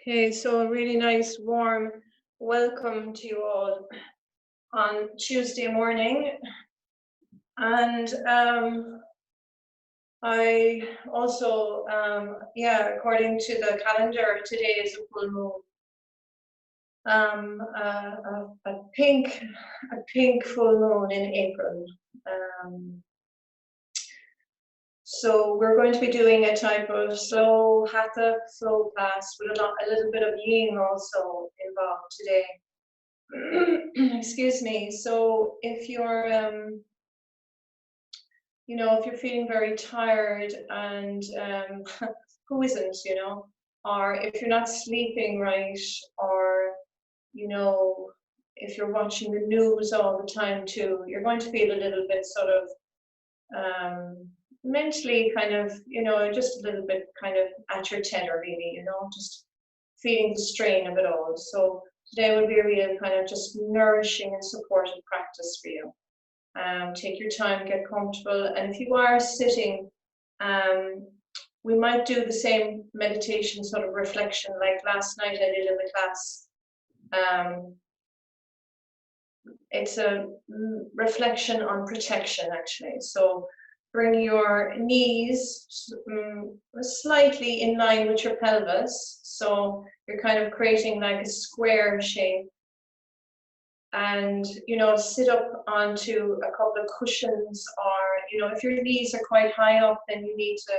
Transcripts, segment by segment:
Okay, so a really nice warm welcome to you all on Tuesday morning. And I also, according to the calendar, today is a full moon. A pink full moon in April. So we're going to be doing a type of slow hatha flow class with a little bit of yin also involved today. Excuse me. So if you're, if you're feeling very tired and who isn't, or if you're not sleeping right, or if you're watching the news all the time too, you're going to feel a little bit sort of mentally kind of, just a little bit kind of at your tenor really, just feeling the strain of it all. So today will be a real kind of just nourishing and supportive practice for you. Take your time, get comfortable, and if you are sitting, we might do the same meditation sort of reflection like last night I did in the class. It's a reflection on protection actually. So bring your knees slightly in line with your pelvis. So you're kind of creating like a square shape. And, sit up onto a couple of cushions, or, if your knees are quite high up, then you need to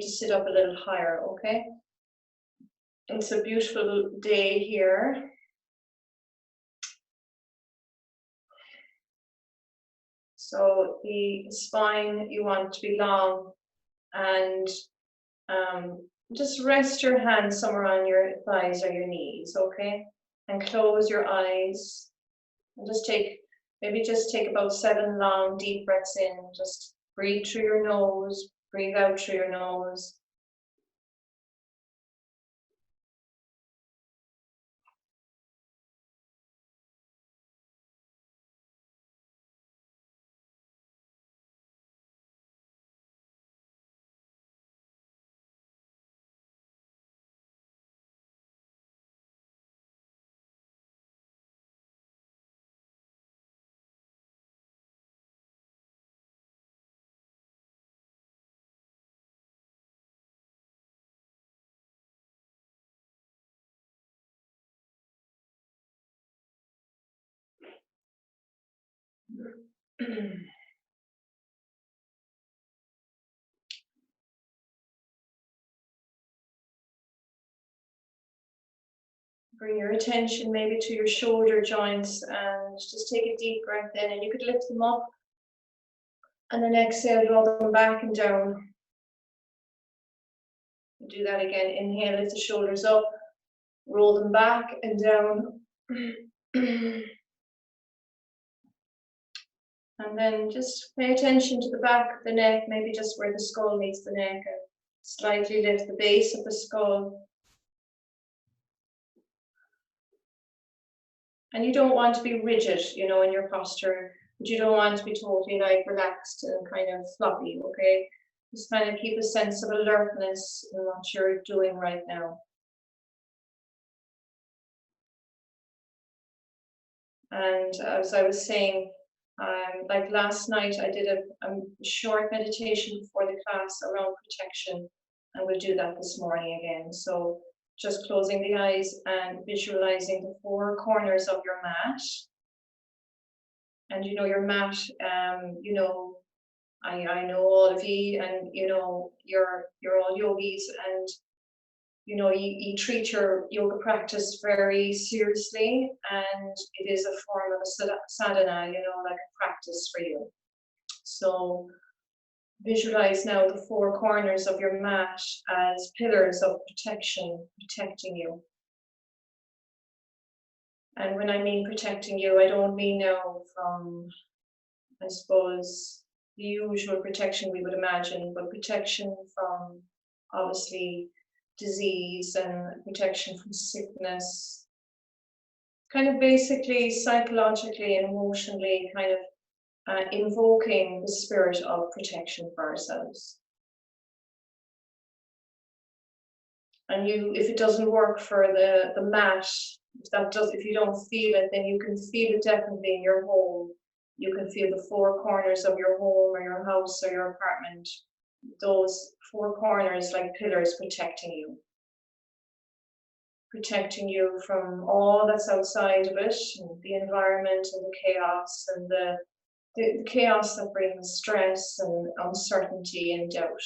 sit up a little higher, okay? It's a beautiful day here. So the spine, you want to be long, and just rest your hands somewhere on your thighs or your knees, okay? And close your eyes, and just take about 7 long, deep breaths in. Just breathe through your nose, breathe out through your nose. Bring your attention maybe to your shoulder joints and just take a deep breath in, and you could lift them up and then exhale, draw them back and down. Do that again. Inhale, lift the shoulders up, roll them back and down. And then just pay attention to the back of the neck, maybe just where the skull meets the neck, and slightly lift the base of the skull. And you don't want to be rigid, in your posture, but you don't want to be totally like relaxed and kind of floppy, okay? Just kind of keep a sense of alertness in what you're doing right now. And as I was saying, like last night, I did a short meditation before the class around protection, and we'll do that this morning again. So just closing the eyes and visualizing the 4 corners of your mat. And your mat, I know all of you, and you're all yogis, and you treat your yoga practice very seriously, and it is a form of a sadhana, like a practice for you. So visualize now the 4 corners of your mat as pillars of protection, protecting you. And when I mean protecting you, I don't mean now from, I suppose, the usual protection we would imagine, but protection from obviously disease and protection from sickness, kind of basically psychologically and emotionally kind of invoking the spirit of protection for ourselves. And if it doesn't work for the mat, if you don't feel it, then you can feel it definitely in your home. You can feel the four corners of your home or your house or your apartment. Those four corners like pillars protecting you from all that's outside of it, and the environment and the chaos and the chaos that brings stress and uncertainty and doubt.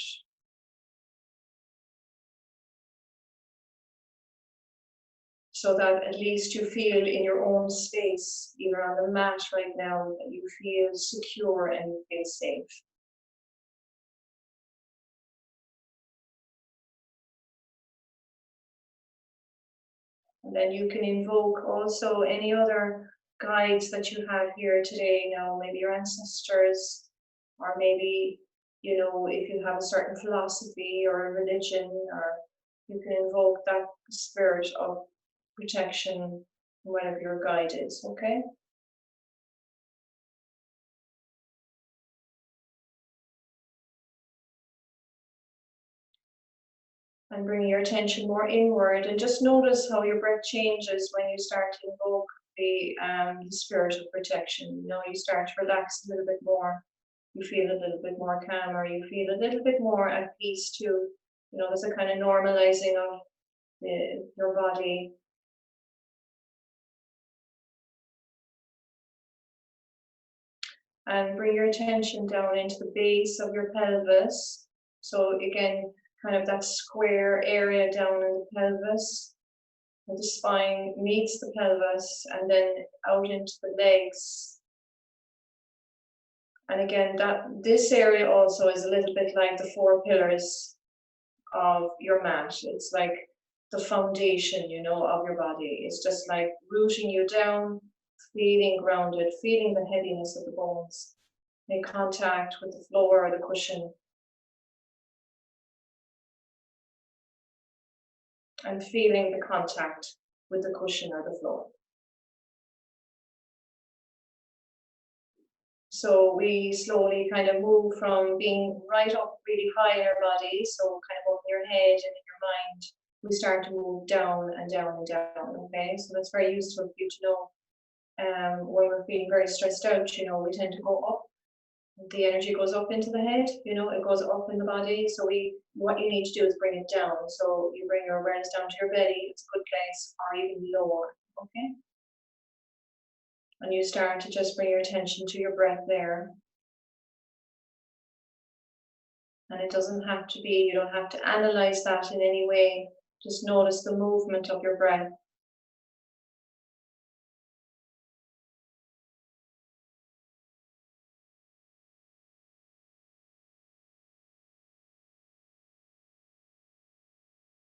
So that at least you feel in your own space, either on the mat right now, that you feel secure and you feel safe. And then you can invoke also any other guides that you have here today now, maybe your ancestors, or maybe, if you have a certain philosophy or a religion, or you can invoke that spirit of protection, whatever your guide is, okay? And bringing your attention more inward, and just notice how your breath changes when you start to invoke the spirit of protection. You start to relax a little bit more. You feel a little bit more calmer. You feel a little bit more at peace too. There's a kind of normalizing of your body. And bring your attention down into the base of your pelvis. So again, kind of that square area down in the pelvis. The spine meets the pelvis and then out into the legs. And again, this area also is a little bit like the four pillars of your mat. It's like the foundation, of your body. It's just like rooting you down, feeling grounded, feeling the heaviness of the bones. Make contact with the floor or the cushion. And feeling the contact with the cushion or the floor. So we slowly kind of move from being right up really high in our body, so kind of up in your head and in your mind, we start to move down and down and down, okay? So that's very useful for you to know. When we're feeling very stressed out, we tend to go up. The energy goes up into the head, it goes up in the body. So what you need to do is bring it down. So you bring your awareness down to your belly, it's a good place, or even lower, okay? And you start to just bring your attention to your breath there. And it doesn't have to be, you don't have to analyze that in any way. Just notice the movement of your breath.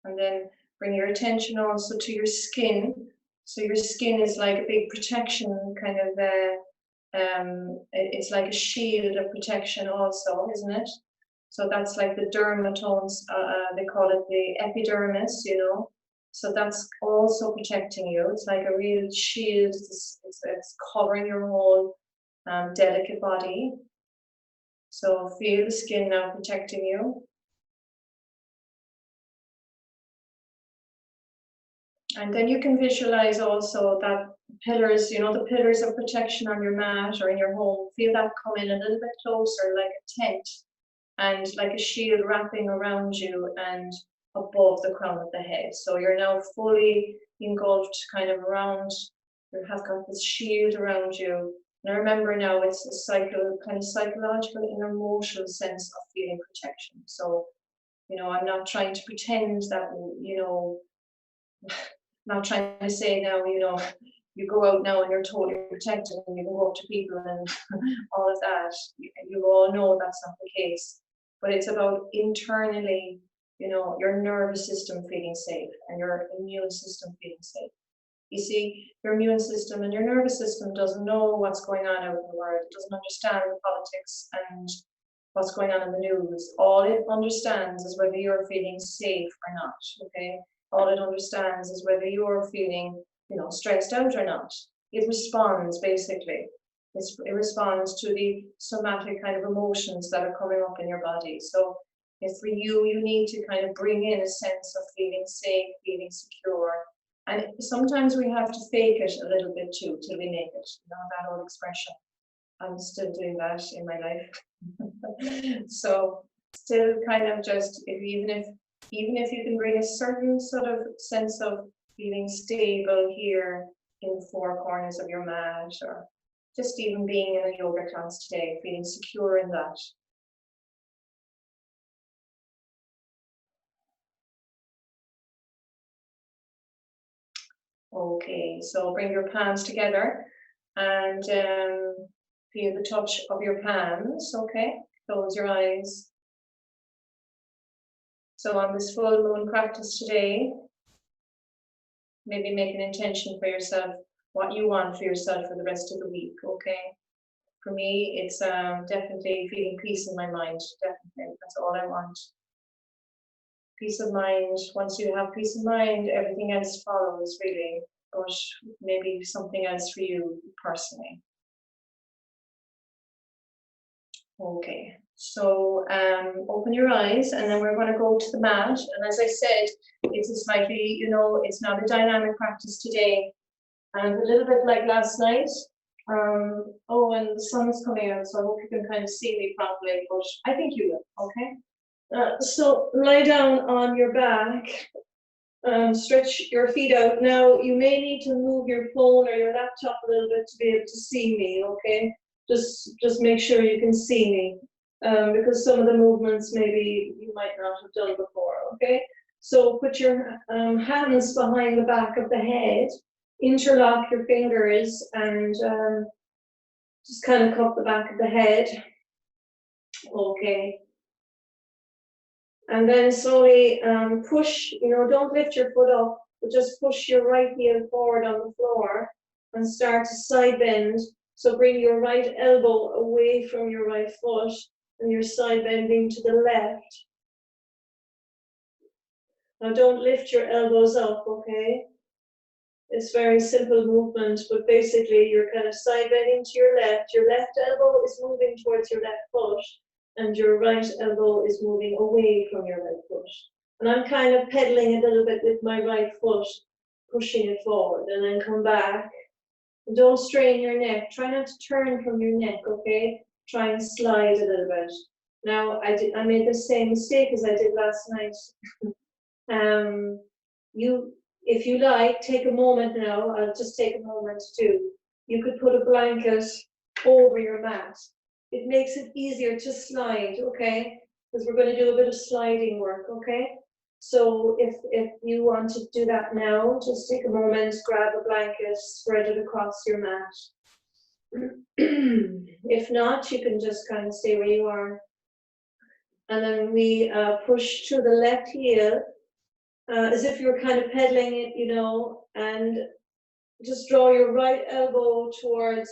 And then bring your attention also to your skin. So your skin is like a big protection kind of, it's like a shield of protection also, isn't it? So that's like the dermatomes, they call it the epidermis, So that's also protecting you. It's like a real shield. It's covering your whole delicate body. So feel the skin now protecting you. And then you can visualize also that pillars, the pillars of protection on your mat or in your home, feel that come in a little bit closer, like a tent, and like a shield wrapping around you and above the crown of the head. So you're now fully engulfed kind of around, you have got this shield around you. And remember now, it's a kind of psychological and emotional sense of feeling protection. So, I'm not trying to pretend that, not trying to say now, you go out now and you're totally protected and you can go up to people and all of that. You all know that's not the case. But it's about internally, your nervous system feeling safe and your immune system feeling safe. You see, your immune system and your nervous system doesn't know what's going on out in the world. It doesn't understand the politics and what's going on in the news. All it understands is whether you're feeling safe or not, okay? All it understands is whether you're feeling, stressed out or not. It responds, basically. It responds to the somatic kind of emotions that are coming up in your body. So If for you, you need to kind of bring in a sense of feeling safe, feeling secure. And sometimes we have to fake it a little bit too, till we make it. You know, that old expression. I'm still doing that in my life. So still kind of just, even if you can bring a certain sort of sense of feeling stable here in the four corners of your mat, or just even being in a yoga class today, feeling secure in that. Okay, so bring your palms together and feel the touch of your palms, okay? Close your eyes. So on this full moon practice today, maybe make an intention for yourself, what you want for yourself for the rest of the week, okay? For me, it's definitely feeling peace in my mind, definitely. That's all I want. Peace of mind. Once you have peace of mind, everything else follows, really. But maybe something else for you personally. Okay, so open your eyes, and then we're going to go to the mat. And as I said, it's a slightly, you know, it's not a dynamic practice today. And a little bit like last night. Oh, and the sun is coming out, so I hope you can kind of see me properly, but I think you will, okay? So lie down on your back, stretch your feet out. Now, you may need to move your phone or your laptop a little bit to be able to see me, okay? Just make sure you can see me, because some of the movements maybe you might not have done before, okay? So put your hands behind the back of the head, interlock your fingers, and just kind of cup the back of the head, okay? And then slowly push, you know, don't lift your foot up, but just push your right heel forward on the floor and start to side bend. So bring your right elbow away from your right foot and you're side bending to the left. Now don't lift your elbows up, okay? It's very simple movement, but basically you're kind of side bending to your left. Your left elbow is moving towards your left foot and your right elbow is moving away from your right foot. And I'm kind of pedaling a little bit with my right foot, pushing it forward, and then come back. Don't strain your neck. Try not to turn from your neck, okay? Try and slide a little bit. Now, I made the same mistake as I did last night. If you like, take a moment now. I'll just take a moment too. You could put a blanket over your mat. It makes it easier to slide, okay? Because we're going to do a bit of sliding work, okay? So if you want to do that now, just take a moment, grab a blanket, spread it across your mat. If not, you can just kind of stay where you are. And then we push to the left heel, as if you're kind of pedaling it, you know, and just draw your right elbow towards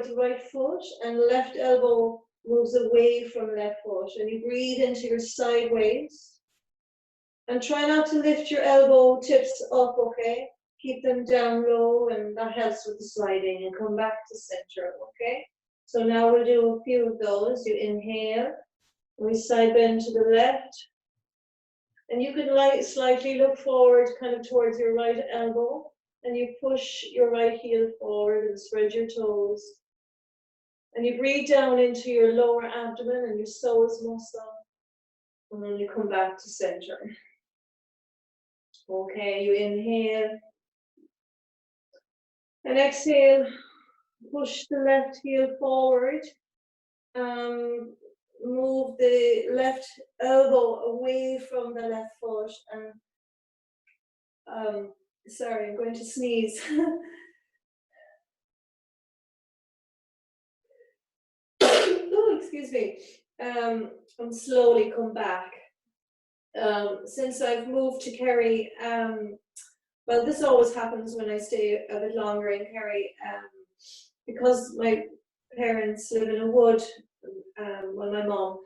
the right foot, and left elbow moves away from left foot, and you breathe into your sideways. And try not to lift your elbow tips up, okay? Keep them down low, and that helps with the sliding, and come back to center, okay? So now we'll do a few of those. You inhale, we side bend to the left, and you can slightly look forward, kind of towards your right elbow, and you push your right heel forward and spread your toes. And you breathe down into your lower abdomen and your psoas muscle, and then you come back to center. Okay, you inhale, and exhale, push the left heel forward, move the left elbow away from the left foot, and sorry, I'm going to sneeze. Oh, excuse me. And slowly come back. Since I've moved to Kerry, well, this always happens when I stay a bit longer in Kerry, because my parents live in a wood. Well, my mom,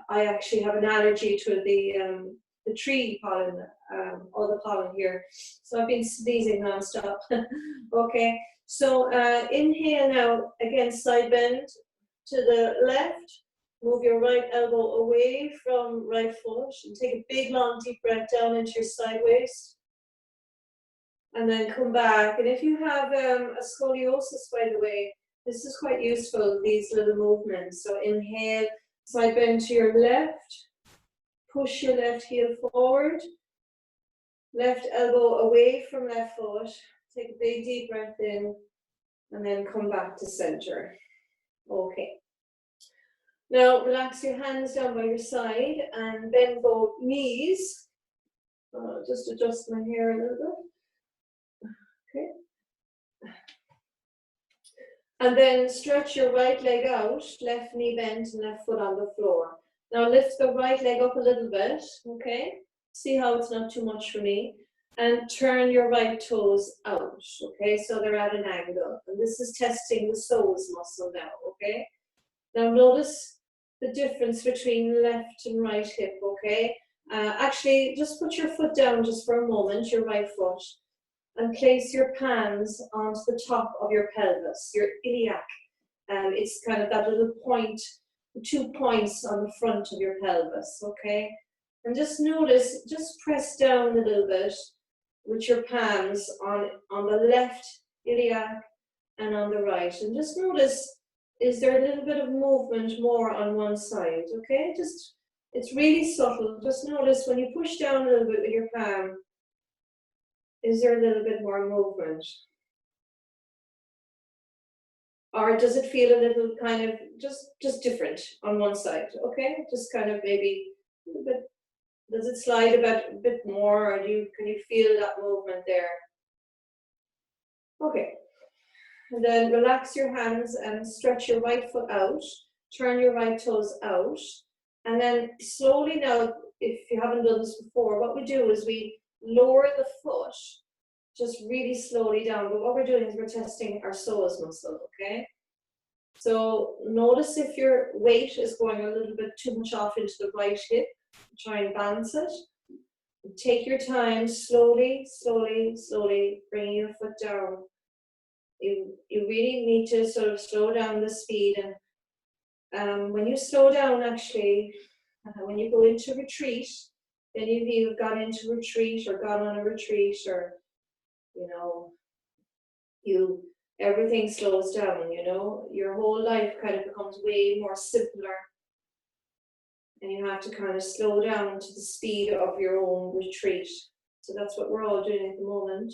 I actually have an allergy to the tree pollen, all the pollen here. So I've been sneezing non-stop. Okay, so inhale now, again, side bend to the left. Move your right elbow away from right foot and take a big long deep breath down into your side waist. And then come back. And if you have a scoliosis, by the way, this is quite useful, these little movements. So inhale, side bend to your left. Push your left heel forward. Left elbow away from left foot. Take a big deep breath in. And then come back to center. Okay. Now relax your hands down by your side and bend both knees. Just adjust my hair a little bit. Okay. And then stretch your right leg out, left knee bent and left foot on the floor. Now lift the right leg up a little bit, okay? See how it's not too much for me. And turn your right toes out, okay? So they're at an angle. And this is testing the psoas muscle now, okay? Now notice the difference between left and right hip, okay? Actually, just put your foot down just for a moment, your right foot, and place your palms onto the top of your pelvis, your iliac. It's kind of that little point, 2 points on the front of your pelvis, okay? And just notice, just press down a little bit with your palms on the left iliac and on the right. And just notice, is there a little bit of movement more on one side, okay? Just, it's really subtle. Just notice when you push down a little bit with your palm, is there a little bit more movement? Or does it feel a little kind of just different on one side, okay? Just kind of maybe a little bit, does it slide a bit more, or can you feel that movement there? Okay. And then relax your hands and stretch your right foot out. Turn your right toes out. And then slowly now, if you haven't done this before, what we do is we lower the foot just really slowly down. But what we're doing is we're testing our psoas muscle, okay? So notice if your weight is going a little bit too much off into the right hip. Try and balance it. Take your time, slowly, slowly, slowly, bringing your foot down. You really need to sort of slow down the speed. And when you slow down, actually, when you go into retreat, any of you have gone into retreat or gone on a retreat, or, you know, everything slows down, you know, your whole life kind of becomes way more simpler. And you have to kind of slow down to the speed of your own retreat. So that's what we're all doing at the moment.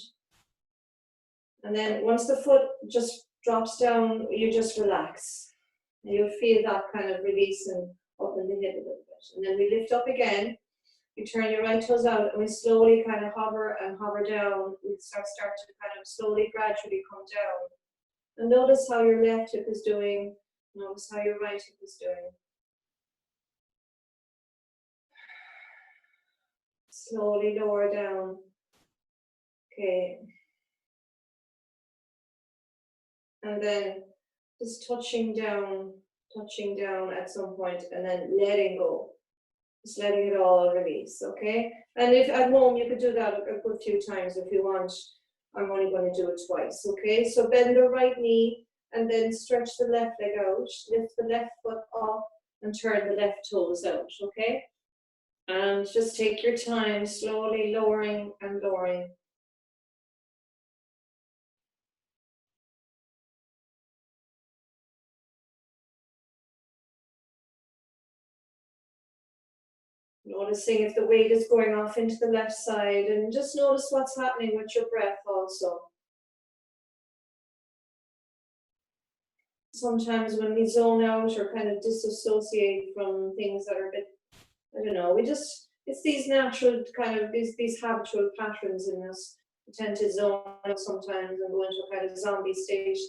And then once the foot just drops down, you just relax. And you'll feel that kind of releasing up in the hip a little bit. And then we lift up again. You turn your right toes out and we slowly kind of hover and hover down. We start to kind of slowly, gradually come down. And notice how your left hip is doing. Notice how your right hip is doing. Slowly lower down. Okay. And then just touching down at some point, and then letting go. Just letting it all release, okay? And if at home you could do that a good few times if you want. I'm only going to do it twice, okay? So bend the right knee and then stretch the left leg out. Lift the left foot up and turn the left toes out, okay? And just take your time, slowly lowering and lowering. Noticing if the weight is going off into the left side, and just notice what's happening with your breath also. Sometimes when we zone out or kind of disassociate from things that are a bit, I don't know, it's these natural kind of, these habitual patterns in us. We tend to zone out sometimes and go into a kind of zombie state.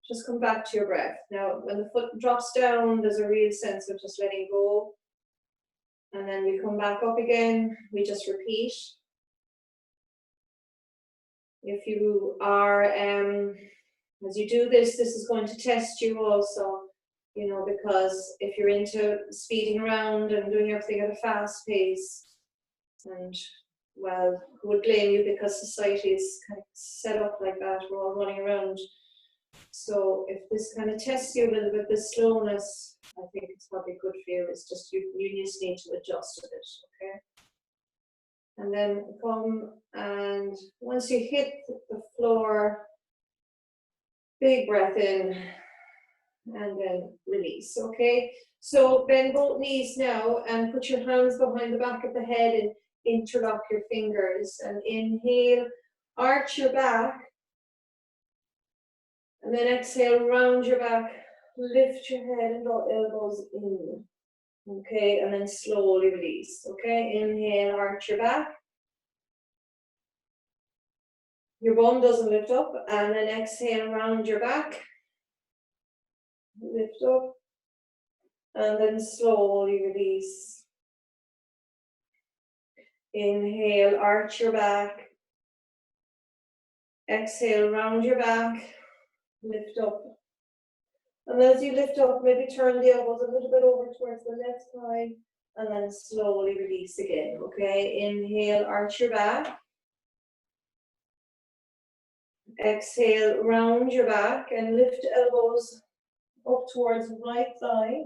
Just come back to your breath. Now, when the foot drops down, there's a real sense of just letting go. And then we come back up again, we just repeat. If you are, as you do this, this is going to test you also, you know, because if you're into speeding around and doing everything at a fast pace, and well, who would blame you, because society is kind of set up like that, we're all running around So if this kind of tests you a little bit, the slowness, I think it's probably good for you. It's just you just need to adjust a bit, okay? And then come, and once you hit the floor, big breath in and then release, okay? So bend both knees now and put your hands behind the back of the head and interlock your fingers. And inhale, arch your back. And then exhale, round your back, lift your head and draw elbows in. Okay, and then slowly release. Okay, inhale, arch your back. Your bum doesn't lift up, and then exhale, round your back. Lift up, and then slowly release. Inhale, arch your back. Exhale, round your back. Lift up. And as you lift up, maybe turn the elbows a little bit over towards the left side, and then slowly release again, okay? Inhale, arch your back. Exhale, round your back and lift elbows up towards right thigh.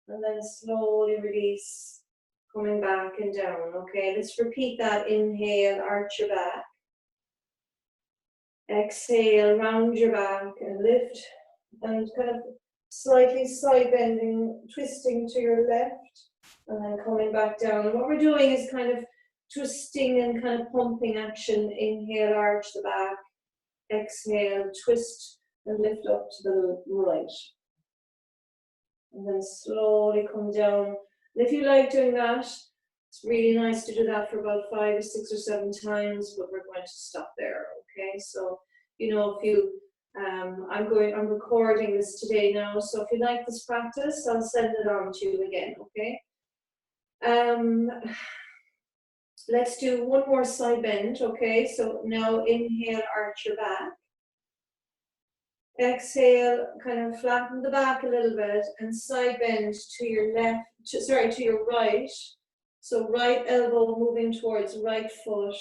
And then slowly release, coming back and down, okay? Let's repeat that. Inhale, arch your back. Exhale, round your back and lift. And kind of slightly side bending, twisting to your left, and then coming back down. And what we're doing is kind of twisting and kind of pumping action. Inhale, arch the back. Exhale, twist and lift up to the right. And then slowly come down. And if you like doing that, it's really nice to do that for about 5 or 6 or 7 times, but we're going to stop there, okay? So, you know, if you I'm recording this today now, so if you like this practice, I'll send it on to you again, okay? Let's do one more side bend, okay? So now inhale, arch your back. Exhale, kind of flatten the back a little bit and side bend to your to your right. So right elbow moving towards right foot.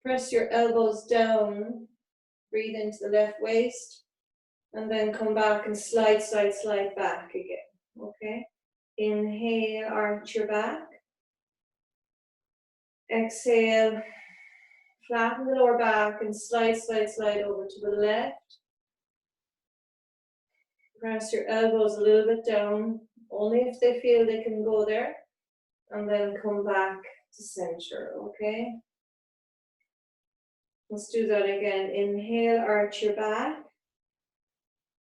Press your elbows down. Breathe into the left waist. And then come back and slide back again, okay? Inhale, arch your back. Exhale, flatten the lower back and slide over to the left. Press your elbows a little bit down, only if they feel they can go there. And then come back to center, okay? Let's do that again. Inhale, arch your back.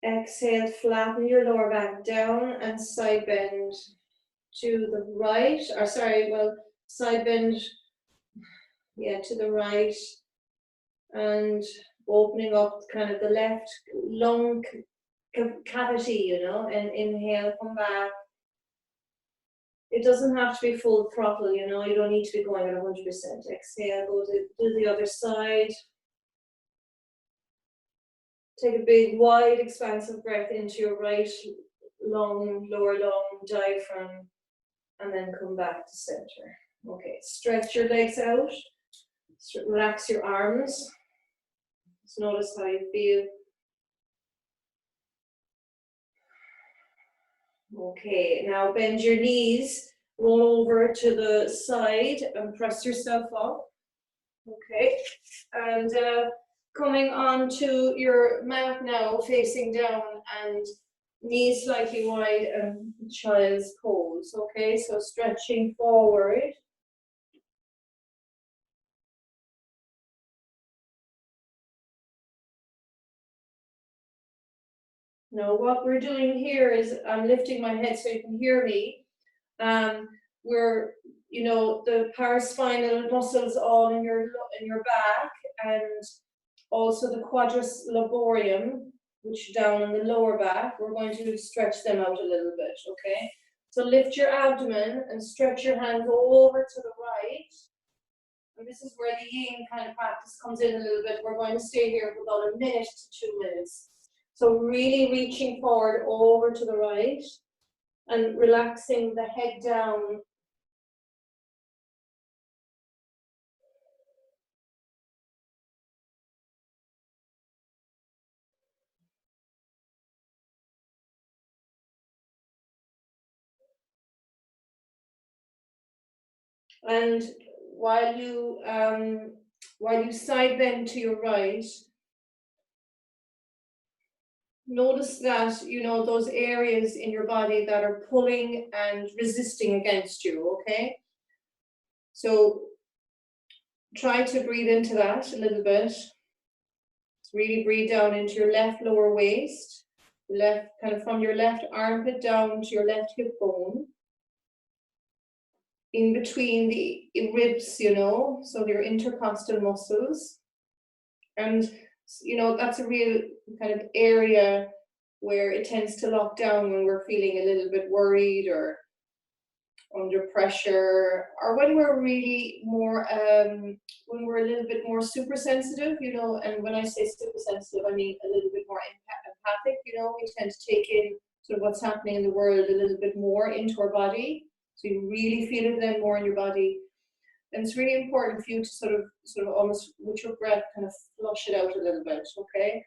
Exhale, flatten your lower back down and side bend to the right, or sorry, well, side bend, yeah, to the right, and opening up kind of the left lung cavity, you know, and inhale, come back. It doesn't have to be full throttle, you know, you don't need to be going at 100%. Exhale, go to the other side. Take a big, wide, expansive breath into your right lung, lower lung, diaphragm, and then come back to center. Okay, stretch your legs out, relax your arms. Just notice how you feel. Okay, now bend your knees, roll over to the side and press yourself up. Okay, and coming onto your mat now, facing down and knees slightly wide and child's pose. Okay, so stretching forward. Now what we're doing here is I'm lifting my head so you can hear me. We're, you know, the paraspinal muscles all in your back, and also the quadriceps lumborum, which down in the lower back. We're going to stretch them out a little bit, okay? So lift your abdomen and stretch your hands over to the right. And this is where the yin kind of practice comes in a little bit. We're going to stay here for about 1 minute to 2 minutes. So really reaching forward over to the right and relaxing the head down. And while you side bend to your right, notice that, you know, those areas in your body that are pulling and resisting against you, okay? So try to breathe into that a little bit. Really breathe down into your left lower waist, left, kind of from your left armpit down to your left hip bone. In between the ribs, you know, so your intercostal muscles. And, you know, that's a real kind of area where it tends to lock down when we're feeling a little bit worried or under pressure, or when we're really more, when we're a little bit more super sensitive, you know. And when I say super sensitive, I mean a little bit more empathic, you know. We tend to take in sort of what's happening in the world a little bit more into our body. So you really feel it then more in your body. And it's really important for you to sort of almost with your breath kind of flush it out a little bit, okay?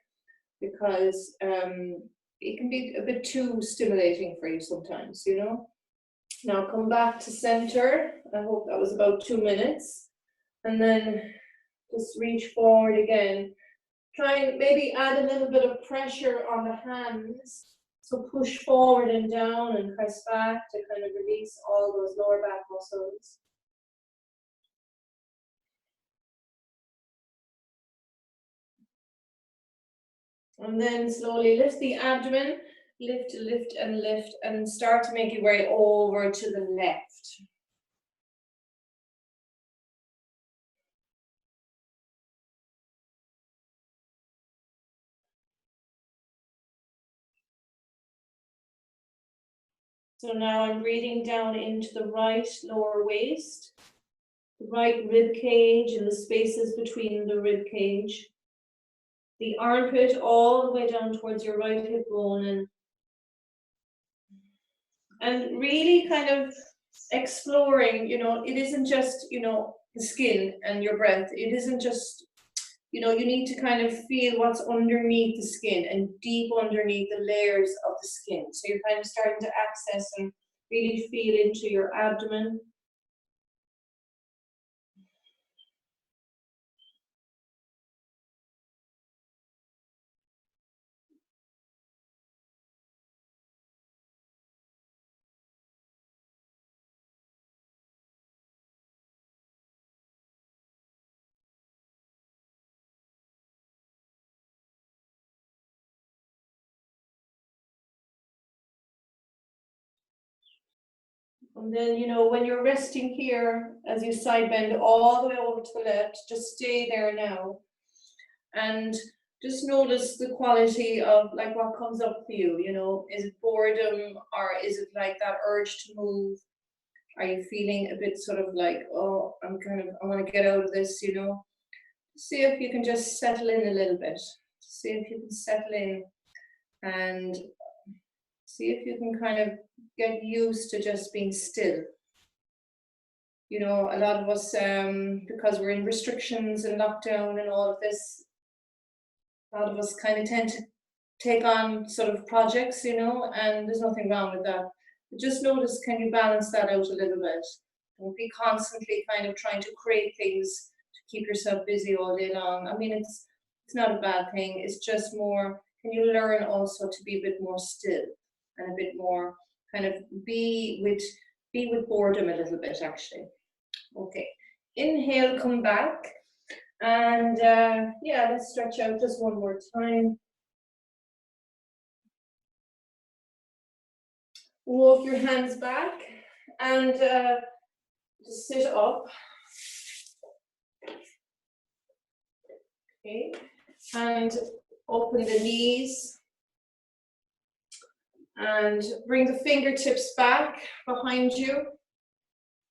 Because it can be a bit too stimulating for you sometimes, you know? Now come back to center. I hope that was about 2 minutes. And then just reach forward again. Try and maybe add a little bit of pressure on the hands. So push forward and down and press back to kind of release all those lower back muscles. And then slowly lift the abdomen, lift, lift, and lift, and start to make your way over to the left. So now I'm breathing down into the right lower waist, the right rib cage and the spaces between the rib cage, the armpit all the way down towards your right hip bone, and really kind of exploring, you know, it isn't just, you know, the skin and your breath. It isn't just, you know, you need to kind of feel what's underneath the skin and deep underneath the layers of the skin. So you're kind of starting to access and really feel into your abdomen. And then, you know, when you're resting here, as you side bend all the way over to the left, just stay there now. And just notice the quality of like what comes up for you, you know, is it boredom or is it like that urge to move? Are you feeling a bit sort of like, oh, I want to get out of this, you know? See if you can just settle in a little bit. See if you can settle in and see if you can kind of get used to just being still. You know, a lot of us, because we're in restrictions and lockdown and all of this, a lot of us kind of tend to take on sort of projects, you know, and there's nothing wrong with that. But just notice, can you balance that out a little bit? Don't be constantly kind of trying to create things to keep yourself busy all day long. I mean, it's not a bad thing. It's just more, can you learn also to be a bit more still and a bit more kind of be with boredom a little bit, actually. Okay, inhale, come back. And yeah, let's stretch out just one more time. Walk your hands back and just sit up. Okay, and open the knees and bring the fingertips back behind you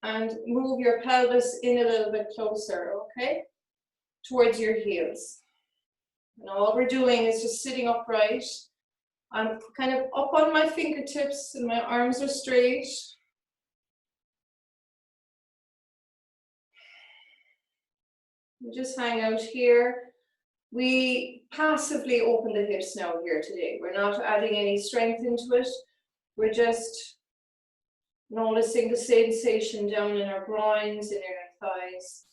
and move your pelvis in a little bit closer, okay, towards your heels. And all we're doing is just sitting upright. I'm kind of up on my fingertips and my arms are straight. We just hang out here. We passively open the hips now here today. We're not adding any strength into it. We're just Noticing the sensation down in our groins, in our thighs.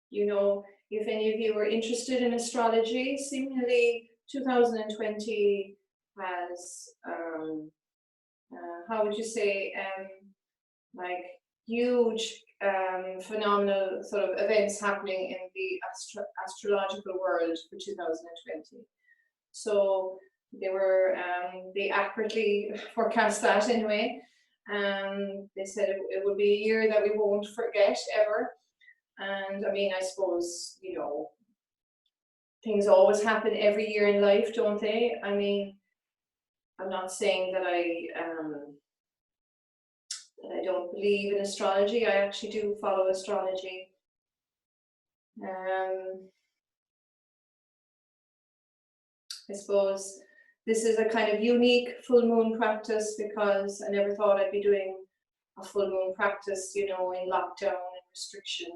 You know, if any of you are interested in astrology, seemingly 2020 has, how would you say, like huge phenomenal sort of events happening in the astrological world for 2020. So they accurately forecast that anyway. They said it would be a year that we won't forget ever. And I mean, I suppose, you know, things always happen every year in life, don't they? I mean, I'm not saying that I don't believe in astrology. I actually do follow astrology. I suppose this is a kind of unique full moon practice because I never thought I'd be doing a full moon practice, you know, in lockdown and restriction.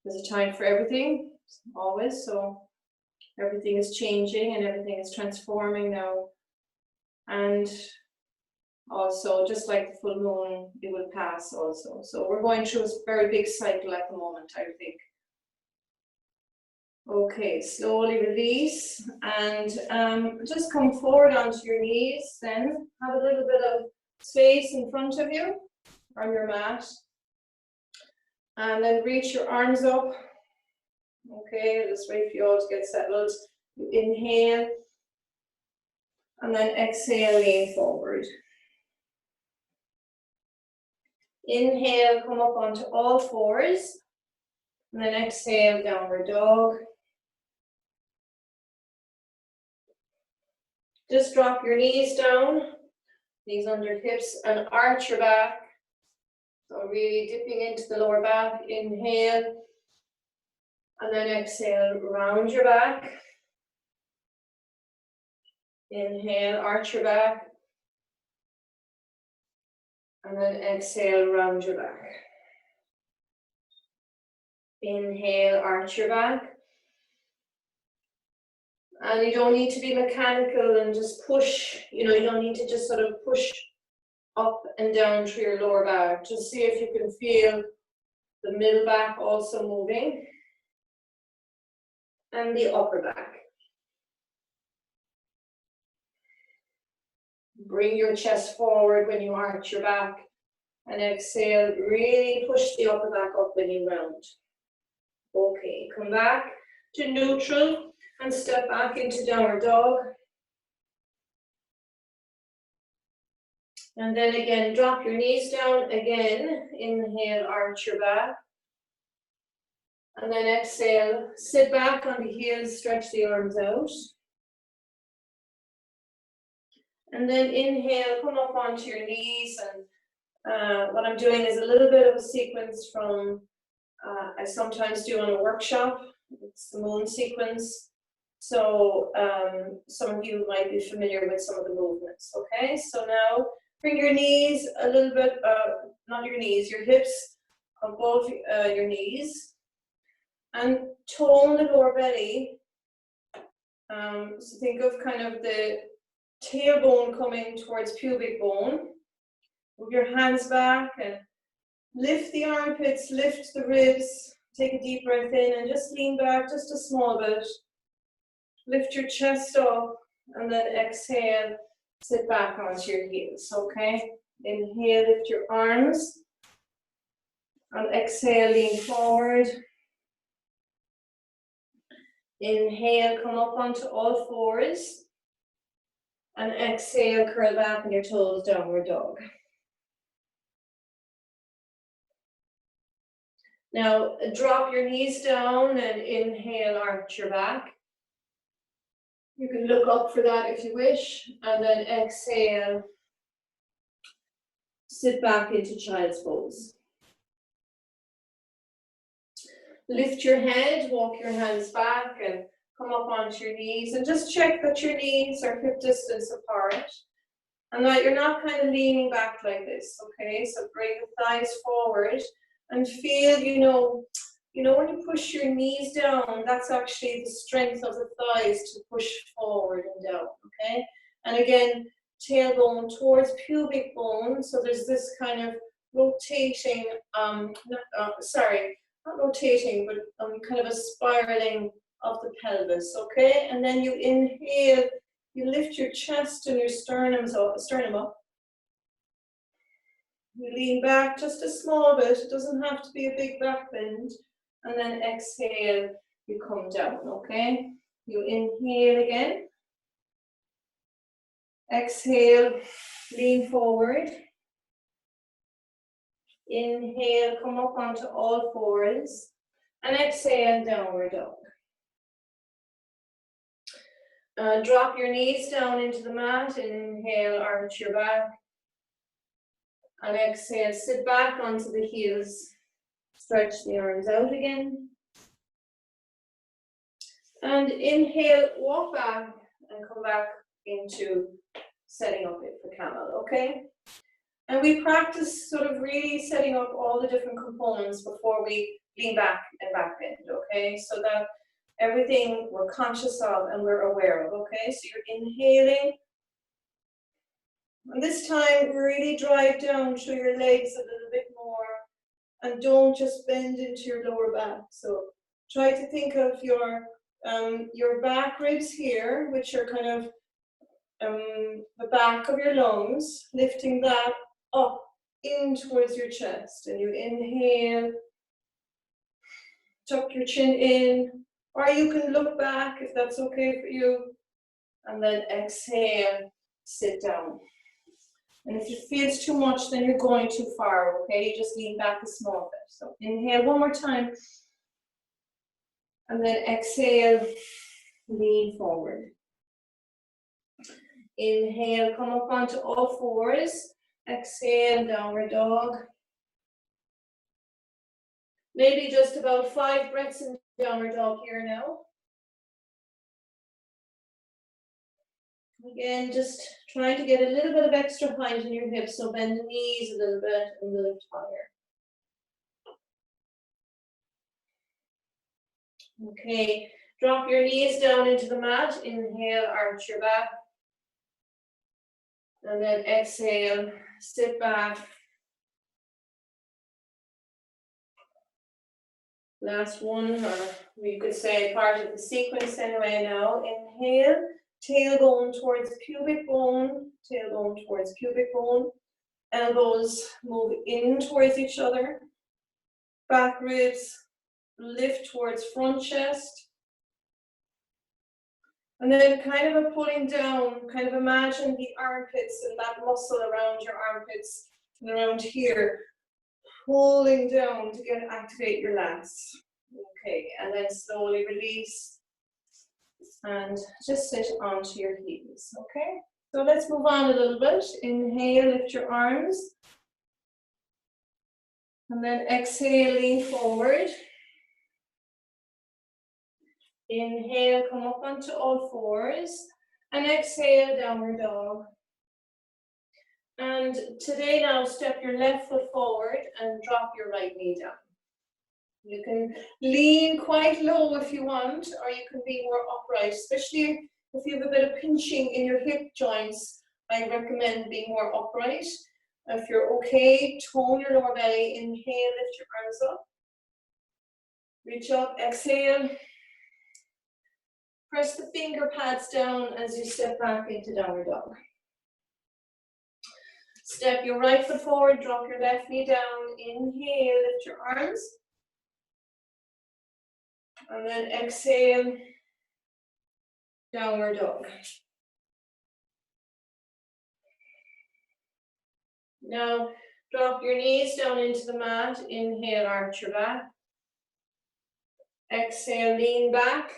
There's a time for everything, always, so everything is changing and everything is transforming now. And also, just like the full moon, it will pass also. So we're going through a very big cycle at the moment, I think. Okay, slowly release and just come forward onto your knees, then have a little bit of space in front of you on your mat. And then reach your arms up. Okay, just wait for you all to get settled. You inhale and then exhale, lean forward. Inhale, come up onto all fours. And then exhale, downward dog. Just drop your knees down, knees under hips, and arch your back. So really dipping into the lower back. Inhale. And then exhale, round your back. Inhale, arch your back. And then exhale, round your back. Inhale, arch your back. And you don't need to be mechanical and just push, you know, you don't need to just sort of push up and down through your lower back. Just see if you can feel the middle back also moving. And the upper back. Bring your chest forward when you arch your back. And exhale, really push the upper back up when you round. Okay, come back to neutral and step back into downward dog. And then again, drop your knees down again. Inhale, arch your back. And then exhale, sit back on the heels, stretch the arms out. And then inhale, come up onto your knees. And what I'm doing is a little bit of a sequence from, I sometimes do on a workshop. It's the moon sequence. So some of you might be familiar with some of the movements, okay? So now bring your knees a little bit, not your knees, your hips above your knees. And tone the lower belly. So think of kind of the tailbone coming towards pubic bone. Move your hands back and lift the armpits, lift the ribs. Take a deep breath in and just lean back just a small bit. Lift your chest up and then exhale, sit back onto your heels, okay? Inhale, lift your arms. And exhale, lean forward. Inhale, come up onto all fours. And exhale, curl back on your toes, downward dog. Now, drop your knees down and inhale, arch your back. You can look up for that if you wish. And then exhale, sit back into child's pose. Lift your head, walk your hands back and come up onto your knees. And just check that your knees are hip distance apart. And that you're not kind of leaning back like this, okay? So bring the thighs forward and feel, you know when you push your knees down, that's actually the strength of the thighs to push forward and down, okay? And again, tailbone towards pubic bone, so there's this kind of rotating, not rotating, but kind of a spiraling of the pelvis, okay? And then you inhale, you lift your chest and your sternum up. You lean back just a small bit, it doesn't have to be a big back bend. And then exhale, you come down, okay? You inhale again. Exhale, lean forward. Inhale, come up onto all fours. And exhale, downward dog. Drop your knees down into the mat. Inhale, arch your back. And exhale, sit back onto the heels. Stretch the arms out again. And inhale, walk back and come back into setting up it for camel, okay? And we practice sort of really setting up all the different components before we lean back and back bend, okay? So that everything we're conscious of and we're aware of, okay? So you're inhaling. And this time, really drive down through your legs a little bit more. And don't just bend into your lower back. So try to think of your back ribs here, which are kind of the back of your lungs, lifting that up in towards your chest. And you inhale, tuck your chin in, or you can look back if that's okay for you. And then exhale, sit down. And if it feels too much, then you're going too far, okay? You just lean back a small bit. So inhale one more time. And then exhale, lean forward. Inhale, come up onto all fours. Exhale, downward dog. Maybe just about 5 breaths in downward dog here now. Again, just trying to get a little bit of extra height in your hips, so bend the knees a little bit and lift higher. Okay, drop your knees down into the mat. Inhale, arch your back. And then exhale, sit back. Last one, or we could say part of the sequence anyway now. Inhale, tailbone towards pubic bone, tailbone towards pubic bone. Elbows move in towards each other. Back ribs lift towards front chest. And then kind of a pulling down, kind of imagine the armpits and that muscle around your armpits and around here, pulling down to activate your lats. Okay, and then slowly release and just sit onto your heels, okay? So let's move on a little bit. Inhale, lift your arms. And then exhale, lean forward. Inhale, come up onto all fours. And exhale, downward dog. And today now, step your left foot forward and drop your right knee down. You can lean quite low if you want, or you can be more upright, especially if you have a bit of pinching in your hip joints. I recommend being more upright. If you're okay, tone your lower belly. Inhale, lift your arms up. Reach up, exhale. Press the finger pads down as you step back into downward dog. Step your right foot forward, drop your left knee down. Inhale, lift your arms. And then exhale, downward dog. Now, drop your knees down into the mat. Inhale, arch your back. Exhale, lean back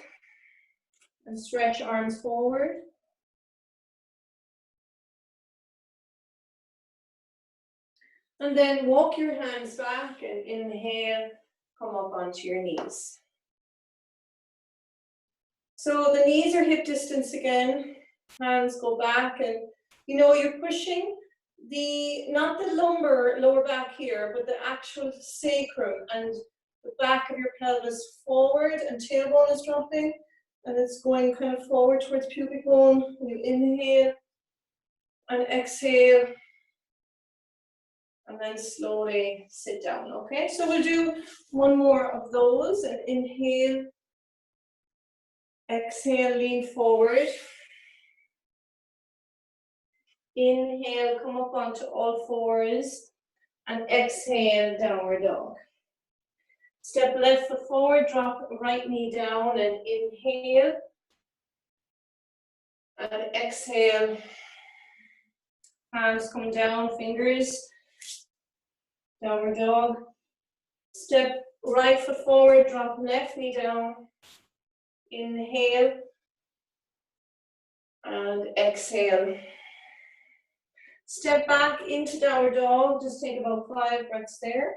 and stretch arms forward. And then walk your hands back and inhale, come up onto your knees. So the knees are hip distance again. Hands go back and You know, you're pushing not the lumbar, lower back here, but the actual sacrum and the back of your pelvis forward, and tailbone is dropping, and it's going kind of forward towards pubic bone. You inhale and exhale, and then slowly sit down, okay? So we'll do one more of those, and inhale, exhale, lean forward. Inhale, come up onto all fours, and exhale, downward dog. Step left foot forward, drop right knee down, and inhale, and exhale. Hands come down, fingers, downward dog. Step right foot forward, drop left knee down, inhale, and exhale. Step back into downward dog, just take about 5 breaths there.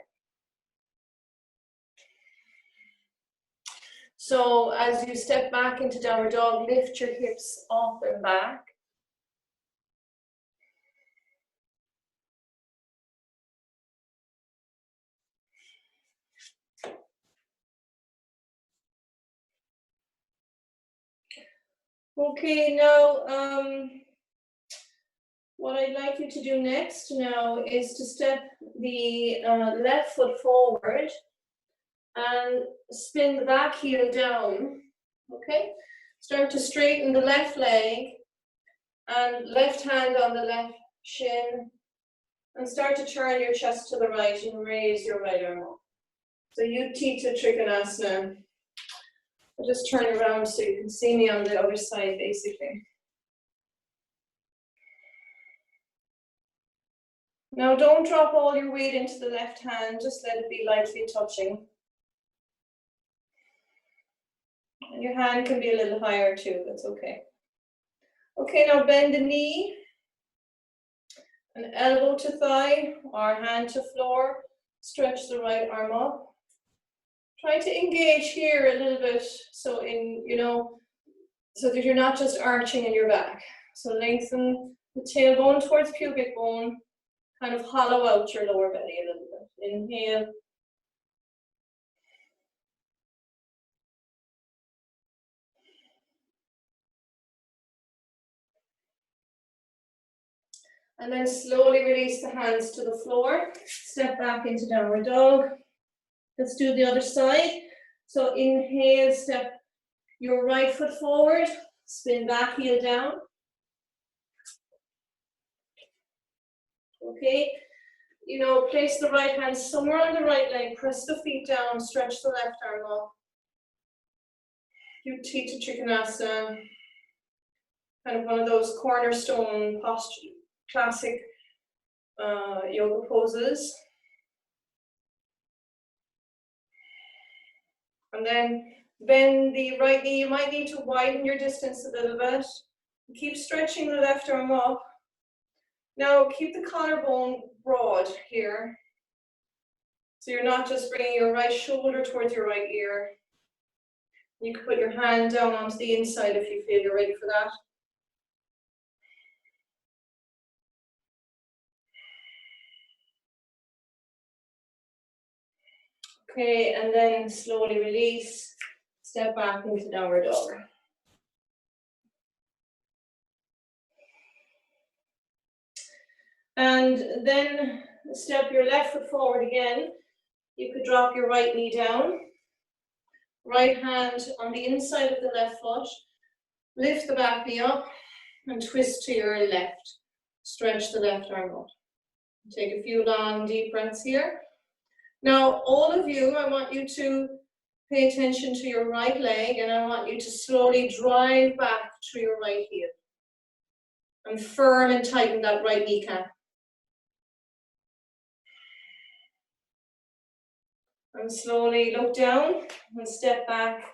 So as you step back into downward dog, lift your hips up and back. Okay, now what I'd like you to do next now is to step the left foot forward and spin the back heel down, okay? Start to straighten the left leg and left hand on the left shin, and start to turn your chest to the right and raise your right arm up. So Utthita Trikonasana. I'll just turn around so you can see me on the other side basically. Now don't drop all your weight into the left hand, just let it be lightly touching. And your hand can be a little higher too, that's okay. Okay, now bend the knee, an elbow to thigh or hand to floor, stretch the right arm up. Try to engage here a little bit, so so that you're not just arching in your back. So lengthen the tailbone towards pubic bone, kind of hollow out your lower belly a little bit. Inhale. And then slowly release the hands to the floor. Step back into downward dog. Let's do the other side. So inhale, step your right foot forward, spin back heel down. Okay, place the right hand somewhere on the right leg, press the feet down, stretch the left arm up. Utthita Trikonasana, kind of one of those cornerstone posture, classic yoga poses. And then bend the right knee. You might need to widen your distance a little bit. Keep stretching the left arm up. Now keep the collarbone broad here. So you're not just bringing your right shoulder towards your right ear. You can put your hand down onto the inside if you feel you're ready for that. Okay, and then slowly release. Step back into downward dog. And then step your left foot forward again. You could drop your right knee down. Right hand on the inside of the left foot. Lift the back knee up and twist to your left. Stretch the left arm up. Take a few long, deep breaths here. Now, all of you, I want you to pay attention to your right leg, and I want you to slowly drive back to your right heel. And firm and tighten that right kneecap. And slowly look down and step back.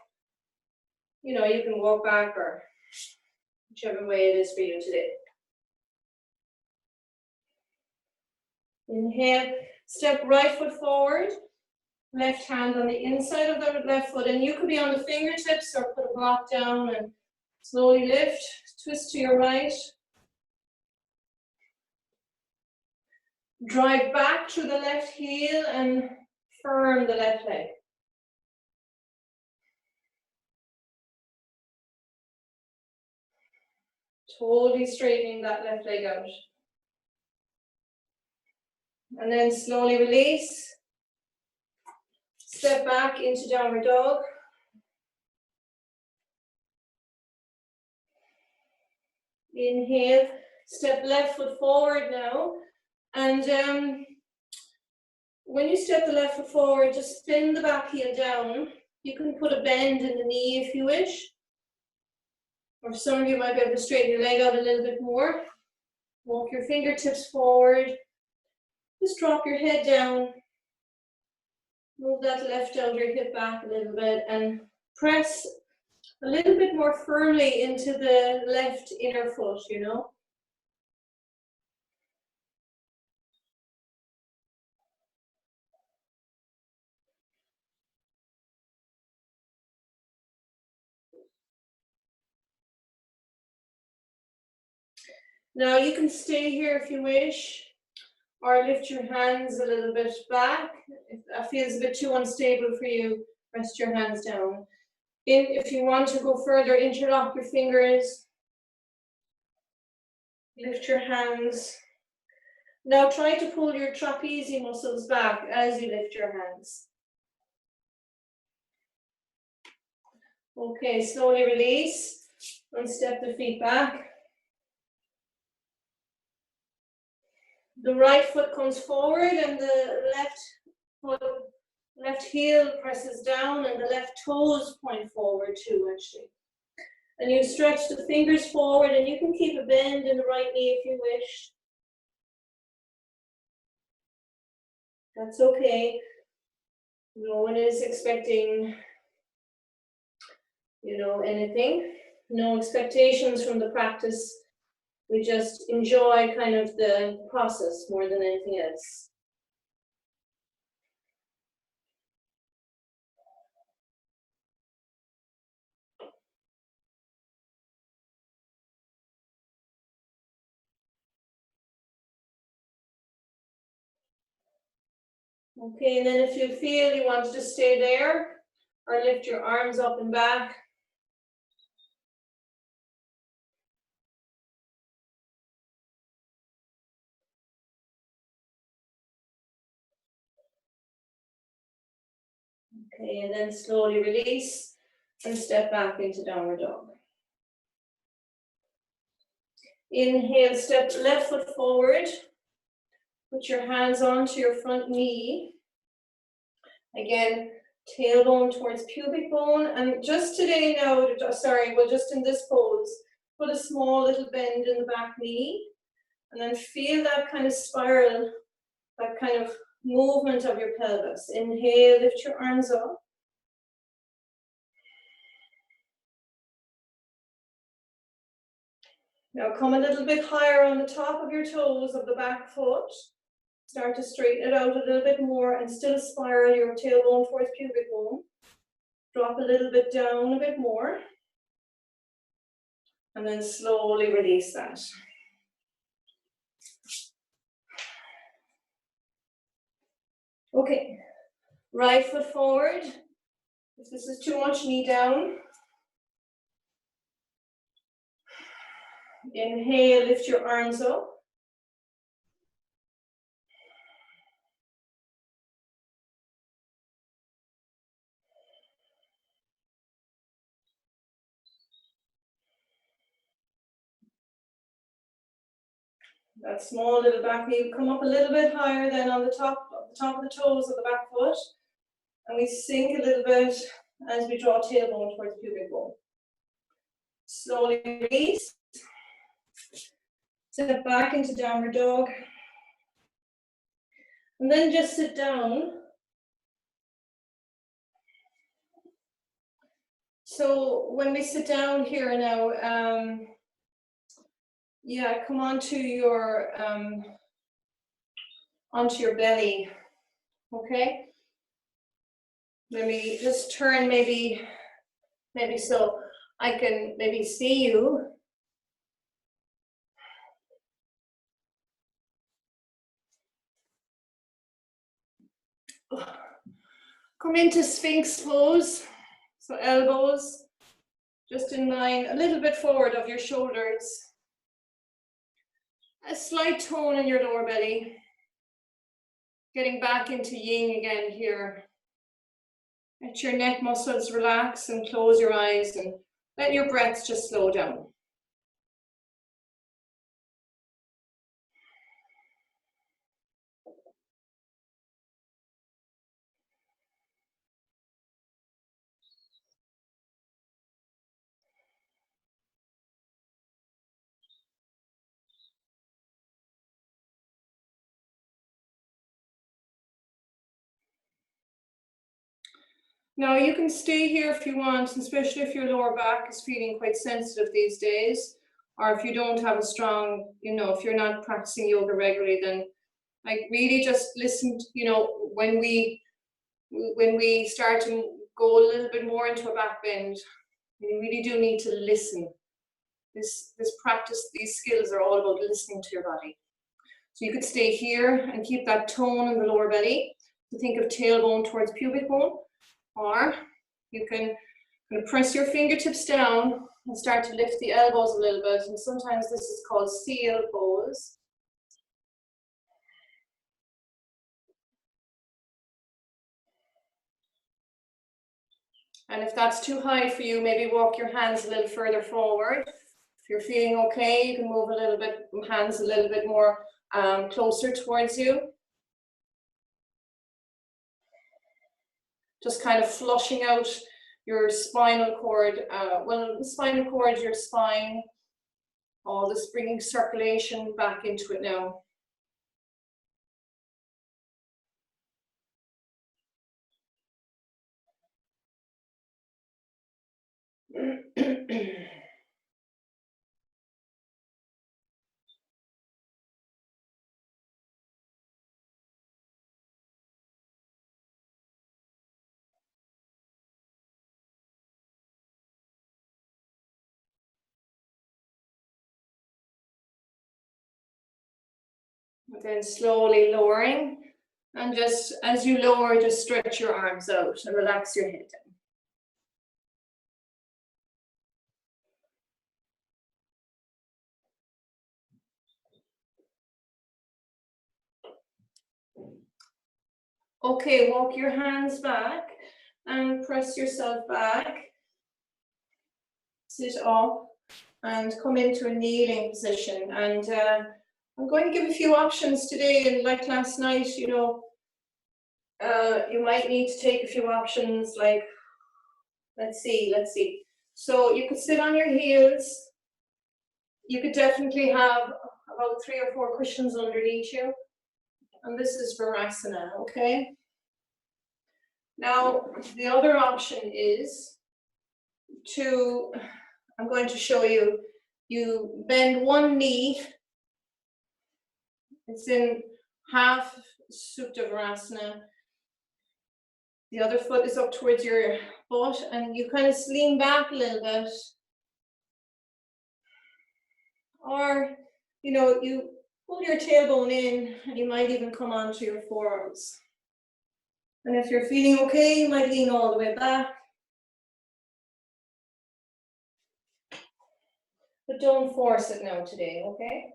You can walk back or whichever way it is for you today. Inhale, step right foot forward, left hand on the inside of the left foot, and you could be on the fingertips or put a block down and slowly lift, twist to your right. Drive back through the left heel and firm the left leg. Totally straightening that left leg out. And then slowly release. Step back into downward dog. Inhale, step left foot forward now. And when you step the left foot forward, just spin the back heel down. You can put a bend in the knee if you wish. Or some of you might be able to straighten your leg out a little bit more. Walk your fingertips forward. Just drop your head down. Move that left outer hip back a little bit and press a little bit more firmly into the left inner foot, you know. Now you can stay here if you wish, or lift your hands a little bit back. If that feels a bit too unstable for you, rest your hands down. If you want to go further, interlock your fingers. Lift your hands. Now try to pull your trapezius muscles back as you lift your hands. Okay, slowly release and step the feet back. The right foot comes forward and the left heel presses down and the left toes point forward too, actually. And you stretch the fingers forward and you can keep a bend in the right knee if you wish. That's okay. No one is expecting, you know, anything. No expectations from the practice. We just enjoy kind of the process more than anything else. Okay, and then if you feel you want to just stay there, or lift your arms up and back. Okay, and then slowly release and step back into downward dog. Inhale, step left foot forward. Put your hands onto your front knee. Again, tailbone towards pubic bone. And just today now, just in this pose, put a small little bend in the back knee. And then feel that kind of spiral, that kind of movement of your pelvis. Inhale, lift your arms up. Now come a little bit higher on the top of your toes of the back foot. Start to straighten it out a little bit more and still spiral your tailbone towards pubic bone. Drop a little bit down a bit more. And then slowly release that. Okay, right foot forward. If this is too much, knee down. Inhale, lift your arms up. That small little back knee come up a little bit higher than on the top of the toes of the back foot. And we sink a little bit as we draw tailbone towards pubic bone. Slowly release. Step back into downward dog. And then just sit down. So when we sit down here now, come onto your belly, okay? Let me just turn maybe so I can maybe see you. Come into Sphinx pose. So elbows just in line, a little bit forward of your shoulders. A slight tone in your lower belly. Getting back into yin again here. Let your neck muscles relax and close your eyes and let your breath just slow down. Now you can stay here if you want, especially if your lower back is feeling quite sensitive these days, or if you don't have a strong, if you're not practicing yoga regularly, then like really just listen, when we start to go a little bit more into a back bend, you really do need to listen. This practice, these skills are all about listening to your body. So you could stay here and keep that tone in the lower belly. So think of tailbone towards pubic bone, or you can kind of press your fingertips down and start to lift the elbows a little bit. And sometimes this is called seal pose. And if that's too high for you, maybe walk your hands a little further forward. If you're feeling okay, you can move a little bit, hands a little bit more closer towards you. Just kind of flushing out your spinal cord. The spinal cord, your spine, all this bringing circulation back into it now. Then slowly lowering, and just as you lower, just stretch your arms out and relax your head down. Okay, walk your hands back and press yourself back. Sit up and come into a kneeling position. And I'm going to give a few options today, and like last night, you might need to take a few options, like, let's see. So you could sit on your heels. You could definitely have about 3 or 4 cushions underneath you. And this is Virasana, okay? Now, the other option is I'm going to show you, you bend one knee. It's in half Supta Virasana. The other foot is up towards your butt, and you kind of lean back a little bit. Or, you pull your tailbone in, and you might even come onto your forearms. And if you're feeling okay, you might lean all the way back. But don't force it now today, okay?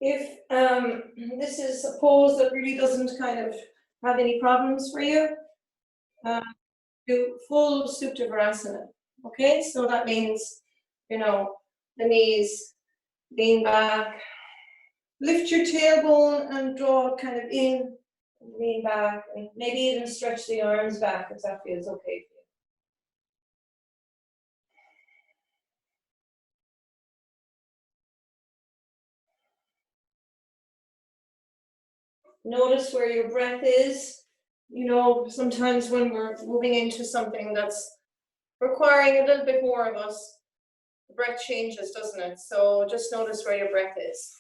If this is a pose that really doesn't kind of have any problems for you, do full Supta Virasana, okay? So that means, the knees lean back, lift your tailbone and draw kind of in, lean back, and maybe even stretch the arms back if that feels okay for you. Notice where your breath is. Sometimes when we're moving into something that's requiring a little bit more of us, the breath changes, doesn't it? So just notice where your breath is.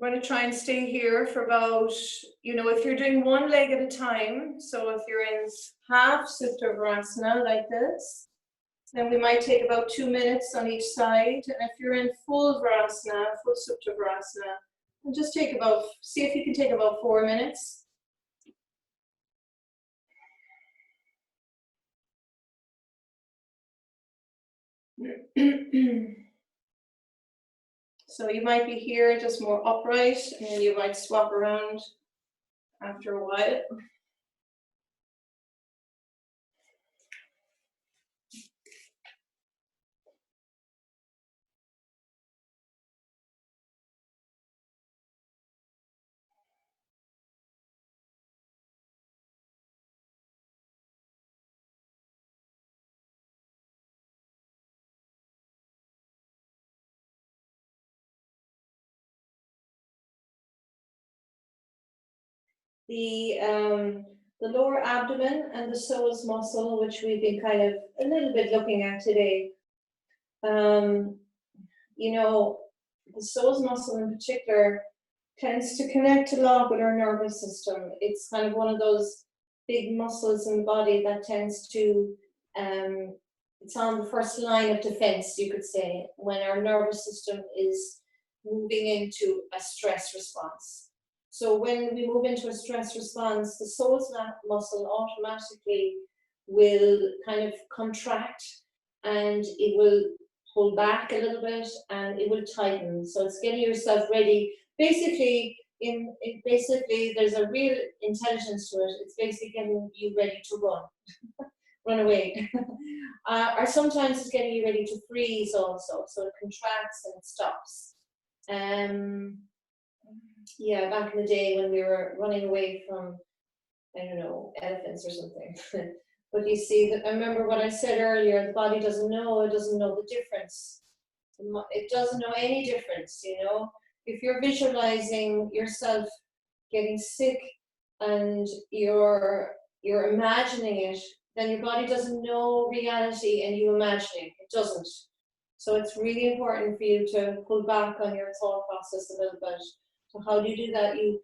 I'm going to try and stay here for about, if you're doing one leg at a time, so if you're in half Supta Vrasana like this, then we might take about 2 minutes on each side. And if you're in full Vrasana, full Supta Vrasana, and just see if you can take about 4 minutes. So you might be here just more upright, and then you might swap around after a while. The lower abdomen and the psoas muscle, which we've been kind of a little bit looking at today. The psoas muscle in particular tends to connect a lot with our nervous system. It's kind of one of those big muscles in the body that tends to, it's on the first line of defense, you could say, when our nervous system is moving into a stress response. So when we move into a stress response, the psoas muscle automatically will kind of contract, and it will pull back a little bit and it will tighten. So it's getting yourself ready. Basically, there's a real intelligence to it. It's basically getting you ready to run away. Or sometimes it's getting you ready to freeze also. So it contracts and it stops. Back in the day when we were running away from, I don't know, elephants or something. But you see, I remember what I said earlier, the body doesn't know the difference. It doesn't know any difference, If you're visualizing yourself getting sick and you're imagining it, then your body doesn't know reality and you imagine it. It doesn't. So it's really important for you to pull back on your thought process a little bit. So how do you do that? You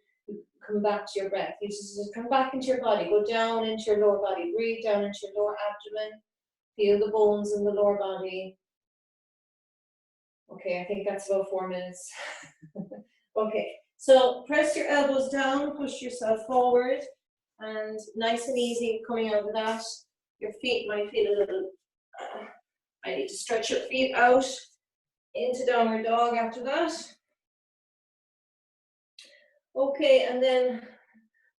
come back to your breath. You just come back into your body. Go down into your lower body. Breathe down into your lower abdomen. Feel the bones in the lower body. Okay, I think that's about 4 minutes. Okay, so press your elbows down, push yourself forward, and nice and easy coming out of that. Your feet might feel a little, I need to stretch your feet out into downward dog after that. Okay, and then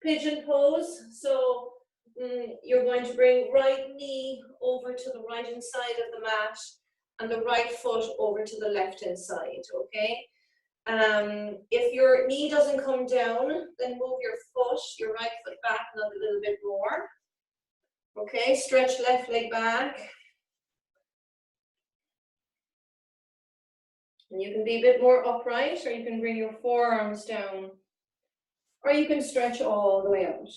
pigeon pose. So you're going to bring right knee over to the right hand side of the mat and the right foot over to the left hand side, okay? If your knee doesn't come down, then move your right foot back a little bit more. Okay, stretch left leg back. And you can be a bit more upright, or you can bring your forearms down, or you can stretch all the way out.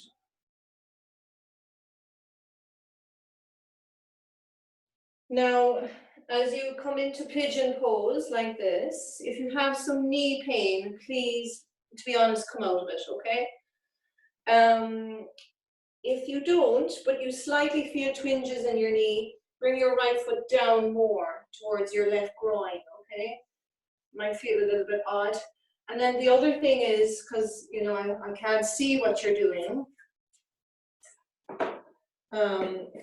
Now, as you come into pigeon pose like this, if you have some knee pain, please, to be honest, come out of it, okay? If you don't, but you slightly feel twinges in your knee, bring your right foot down more towards your left groin, okay? Might feel a little bit odd. And then the other thing is, because I can't see what you're doing,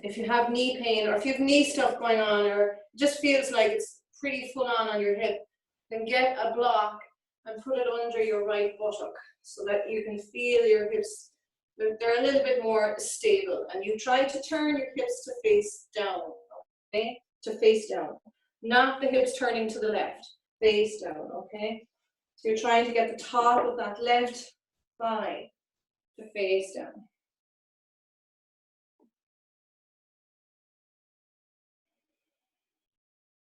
if you have knee pain or if you have knee stuff going on or it just feels like it's pretty full on your hip, then get a block and put it under your right buttock so that you can feel your hips. They're a little bit more stable, and you try to turn your hips to face down, okay? To face down, not the hips turning to the left, face down, okay? So you're trying to get the top of that left thigh to face down.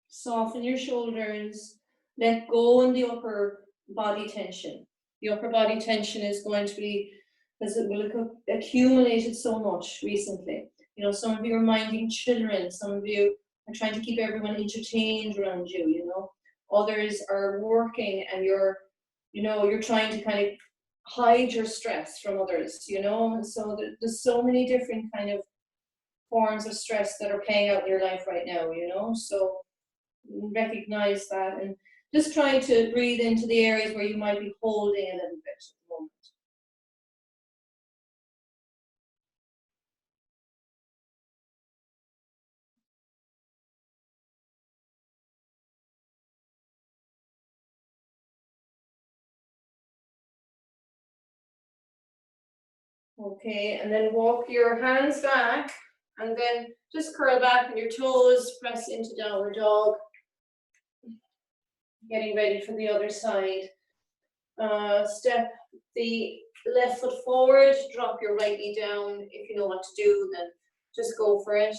Soften your shoulders, let go in the upper body tension. The upper body tension is going to be, because it will have accumulated so much recently. Some of you are minding children, some of you are trying to keep everyone entertained around you, Others are working and you're you're trying to kind of hide your stress from others, and so there's so many different kind of forms of stress that are playing out in your life right now, so recognize that and just try to breathe into the areas where you might be holding a little bit at the moment. Okay, and then walk your hands back and then just curl back on your toes, press into downward dog. Getting ready for the other side. Step the left foot forward, drop your right knee down. If you know what to do, then just go for it.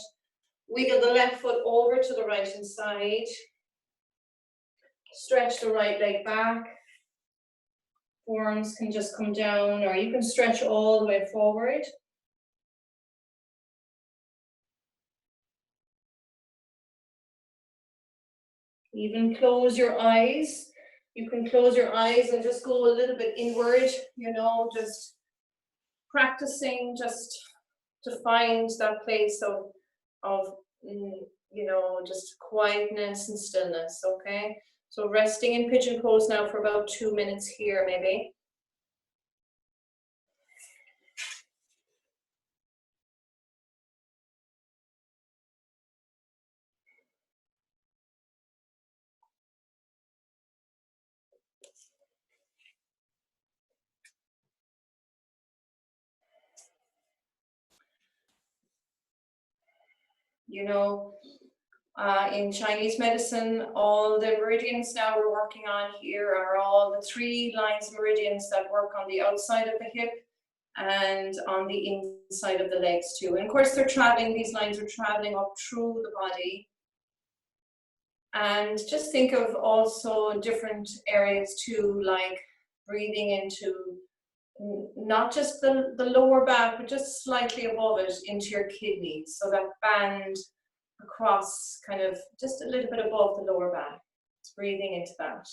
Wiggle the left foot over to the right hand side. Stretch the right leg back. Forearms can just come down, or you can stretch all the way forward. Even close your eyes. You can close your eyes and just go a little bit inward, just practicing just to find that place of just quietness and stillness, okay? So resting in pigeon pose now for about 2 minutes here, maybe. In Chinese medicine, all the meridians now we're working on here are all the 3 lines of meridians that work on the outside of the hip and on the inside of the legs too. And of course these lines are traveling up through the body. And just think of also different areas too, like breathing into not just the lower back, but just slightly above it into your kidneys. So that band across, kind of just a little bit above the lower back. It's breathing into that.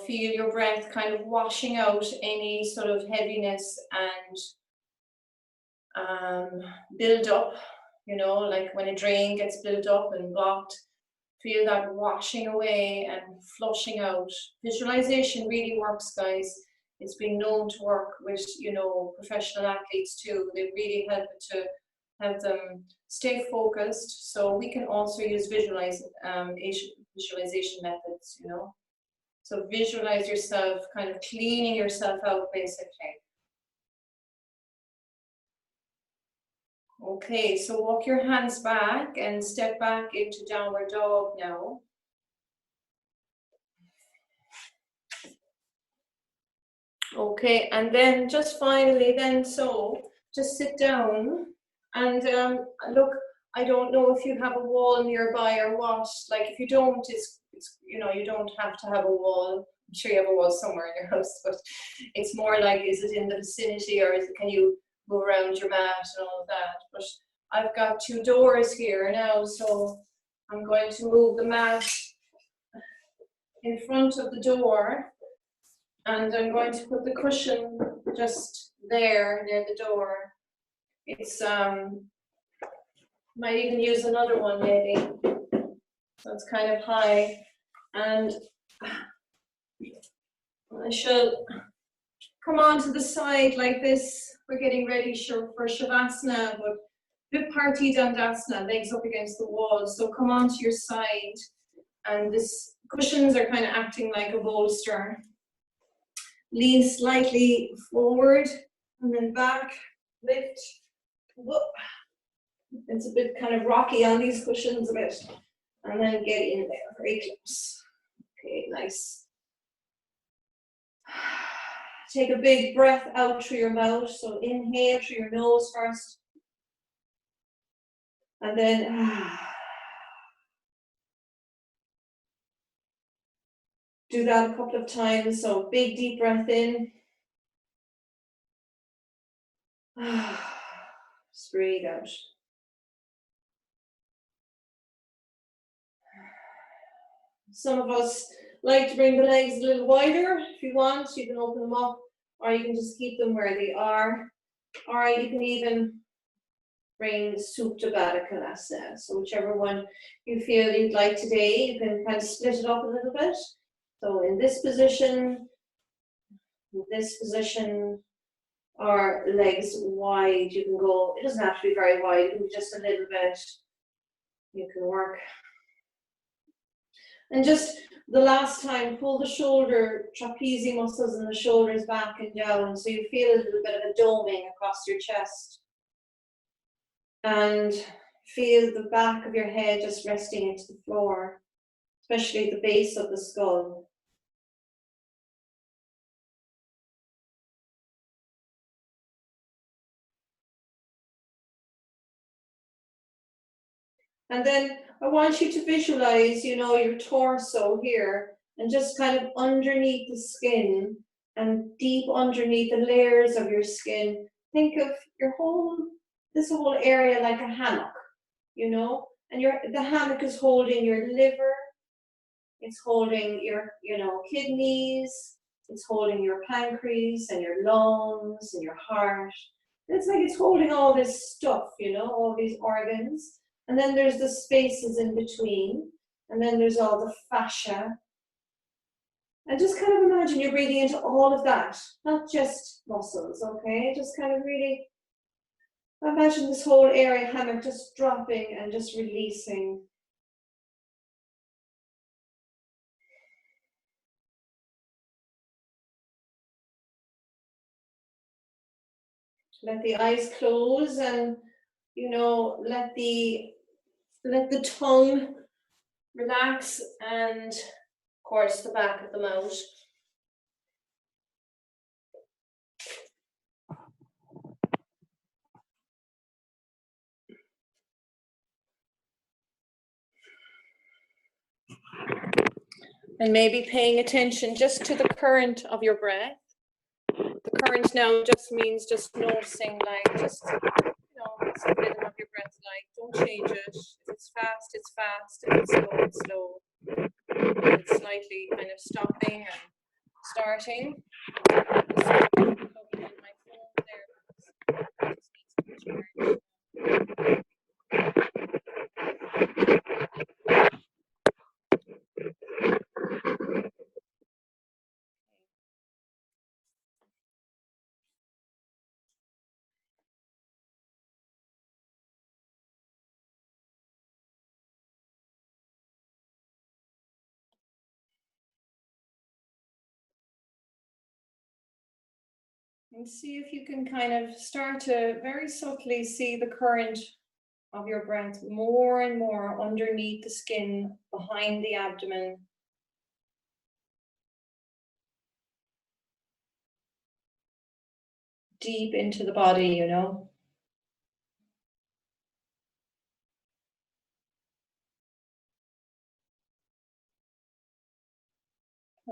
Feel your breath kind of washing out any sort of heaviness and build up, like when a drain gets built up and blocked. Feel that washing away and flushing out. Visualization really works, guys. It's been known to work with, professional athletes too. They really help them stay focused. So we can also use visualization methods, So visualize yourself kind of cleaning yourself out, basically. Okay, so walk your hands back and step back into downward dog now. Okay, and then just finally just sit down and look, I don't know if you have a wall nearby or what. Like if you don't, it's you don't have to have a wall. I'm sure you have a wall somewhere in your house, but it's more like, is it in the vicinity, or can you move around your mat and all of that? But I've got 2 doors here now, so I'm going to move the mat in front of the door. And I'm going to put the cushion just there near the door. It's might even use another one maybe. So it's kind of high, and I shall come on to the side like this. We're getting ready for Shavasana, but Viparti Dandasana, legs up against the wall. So come on to your side, and this cushions are kind of acting like a bolster. Lean slightly forward and then back, lift. Whoop. It's a bit kind of rocky on these cushions a bit. And then get in there, very close. Okay, nice. Take a big breath out through your mouth. So inhale through your nose first. And then do that a couple of times. So big deep breath in. Just breathe out. Some of us like to bring the legs a little wider. If you want, you can open them up, or you can just keep them where they are. Or you can even bring Supta Baddha Konasana. So whichever one you feel you'd like today, you can kind of split it up a little bit. So in this position, or legs wide, you can go, it doesn't have to be very wide, it can be just a little bit. You can work. And just the last time, pull the shoulder, trapezius muscles in the shoulders back and down, so you feel a little bit of a doming across your chest. And feel the back of your head just resting into the floor, especially the base of the skull. And then I want you to visualize, your torso here, and just kind of underneath the skin and deep underneath the layers of your skin. Think of this whole area like a hammock, and the hammock is holding your liver, it's holding your, kidneys, it's holding your pancreas and your lungs and your heart. It's like it's holding all this stuff, all these organs. And then there's the spaces in between. And then there's all the fascia. And just kind of imagine you're breathing into all of that, not just muscles, okay? Just kind of really imagine this whole area hammock just dropping and just releasing. Let the eyes close and, let the tongue relax, and of course the back of the mouth. And maybe paying attention just to the current of your breath. The current now just means just noticing, like, just, what's the rhythm of your breath like? Don't change it. If it's fast, it's fast. If it's slow, it's slow. If it's slightly kind of stopping and starting. Just plugging in my phone there. It just needs to be charged. And see if you can kind of start to very subtly see the current of your breath more and more underneath the skin, behind the abdomen. Deep into the body,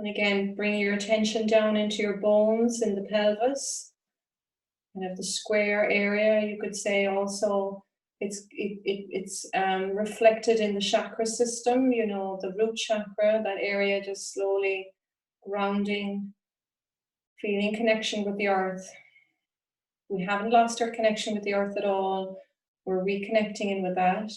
And again, bring your attention down into your bones in the pelvis. Kind of the square area, you could say also, it's reflected in the chakra system, the root chakra, that area just slowly grounding, feeling connection with the earth. We haven't lost our connection with the earth at all. We're reconnecting in with that.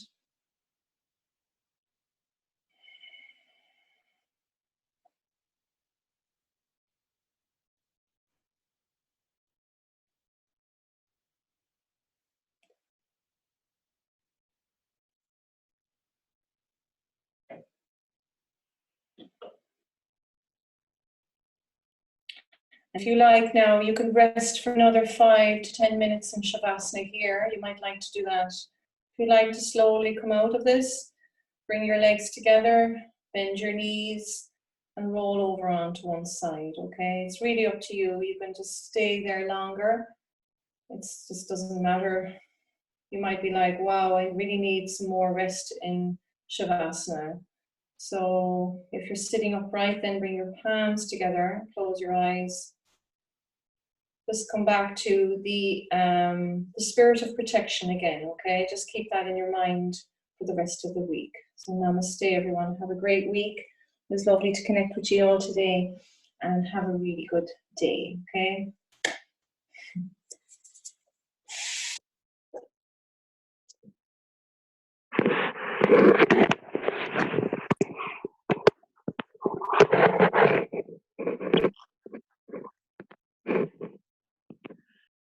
If you like now, you can rest for another 5 to 10 minutes in Shavasana here. You might like to do that. If you like to slowly come out of this, bring your legs together, bend your knees, and roll over onto one side, okay? It's really up to you. You can just stay there longer. It just doesn't matter. You might be like, wow, I really need some more rest in Shavasana. So if you're sitting upright, then bring your palms together, close your eyes. just come back to the spirit of protection again, okay? Just keep that in your mind for the rest of the week. So namaste, everyone. Have a great week. It was lovely to connect with you all today, and have a really good day, okay?